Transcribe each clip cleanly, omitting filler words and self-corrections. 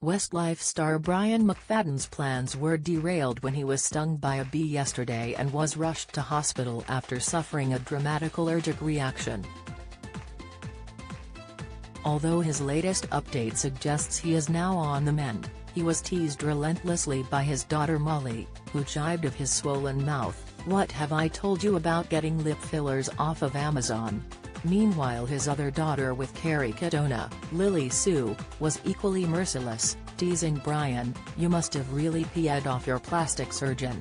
Westlife star Brian McFadden's plans were derailed when he was stung by a bee yesterday and was rushed to hospital after suffering a dramatic allergic reaction. Although his latest update suggests he is now on the mend, he was teased relentlessly by his daughter Molly, who jibed of his swollen mouth. "What have I told you about getting lip fillers off of Amazon?" Meanwhile, his other daughter with Carrie Cadona, Lily Sue, was equally merciless, teasing Brian, "You must have really peed off your plastic surgeon."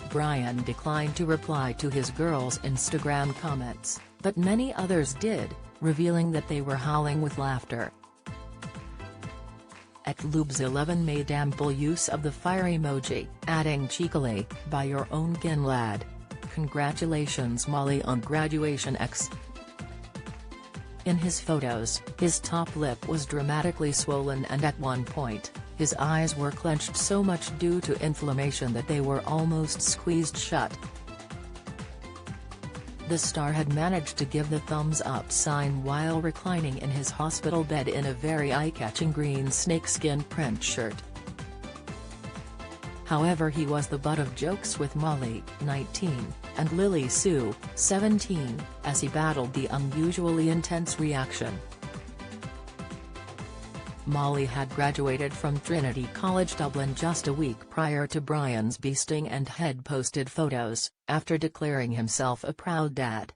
Brian declined to reply to his girls' Instagram comments, but many others did, revealing that they were howling with laughter. At Lubes11 made ample use of the fire emoji, adding cheekily, "By your own gin lad. Congratulations Molly on graduation X." In his photos, his top lip was dramatically swollen and at one point, his eyes were clenched so much due to inflammation that they were almost squeezed shut. The star had managed to give the thumbs up sign while reclining in his hospital bed in a very eye-catching green snakeskin print shirt. However, he was the butt of jokes with Molly, 19, and Lily Sue, 17, as he battled the unusually intense reaction. Molly had graduated from Trinity College Dublin just a week prior to Brian's bee sting and had posted photos, after declaring himself a proud dad.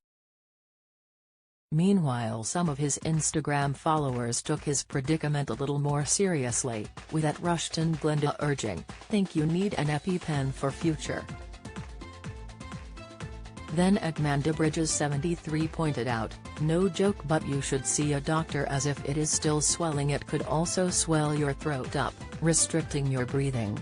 Meanwhile, some of his Instagram followers took his predicament a little more seriously, with at Rushton Glenda urging, "Think you need an EpiPen for future?" Then at Manda Bridges 73 pointed out, "No joke, but you should see a doctor, as if it is still swelling it could also swell your throat up, restricting your breathing."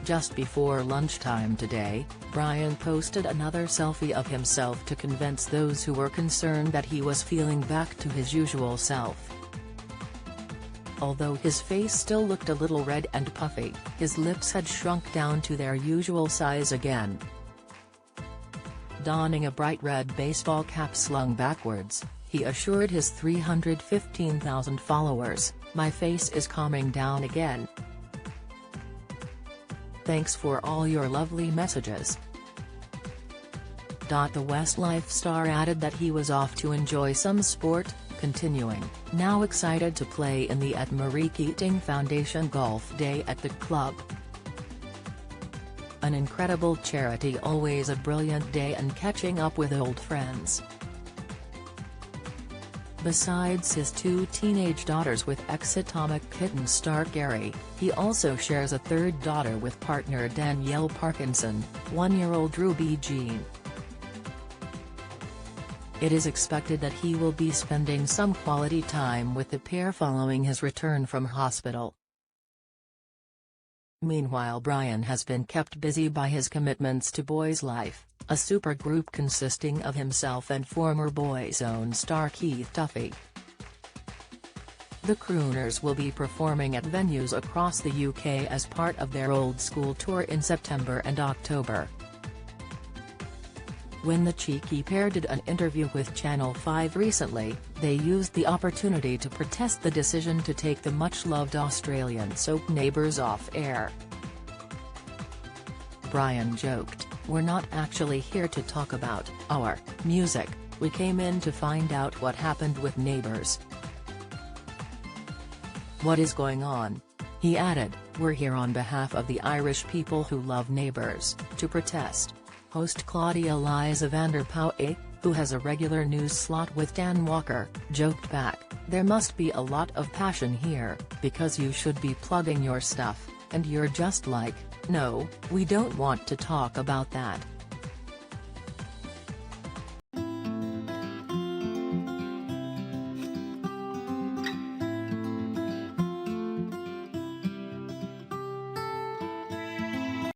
Just before lunchtime today, Brian posted another selfie of himself to convince those who were concerned that he was feeling back to his usual self. Although his face still looked a little red and puffy, his lips had shrunk down to their usual size again. Donning a bright red baseball cap slung backwards, he assured his 315,000 followers, "My face is calming down again. Thanks for all your lovely messages." The Westlife star added that he was off to enjoy some sport, continuing, "Now excited to play in the at Marie Keating Foundation Golf Day at the club. An incredible charity, always a brilliant day and catching up with old friends." Besides his two teenage daughters with ex-Atomic Kitten star Gary, he also shares a third daughter with partner Danielle Parkinson, 1-year-old Ruby Jean. It is expected that he will be spending some quality time with the pair following his return from hospital. Meanwhile, Brian has been kept busy by his commitments to Westlife, a supergroup consisting of himself and former Boyzone star Keith Duffy. The crooners will be performing at venues across the UK as part of their Old School tour in September and October. When the cheeky pair did an interview with Channel 5 recently, they used the opportunity to protest the decision to take the much-loved Australian soap Neighbours off air. Brian joked, "We're not actually here to talk about our music, we came in to find out what happened with Neighbours. What is going on?" He added, "We're here on behalf of the Irish people who love Neighbours, to protest." Host Claudia Liza Vanderpauw, who has a regular news slot with Dan Walker, joked back, "There must be a lot of passion here, because you should be plugging your stuff, and you're just like, no, we don't want to talk about that."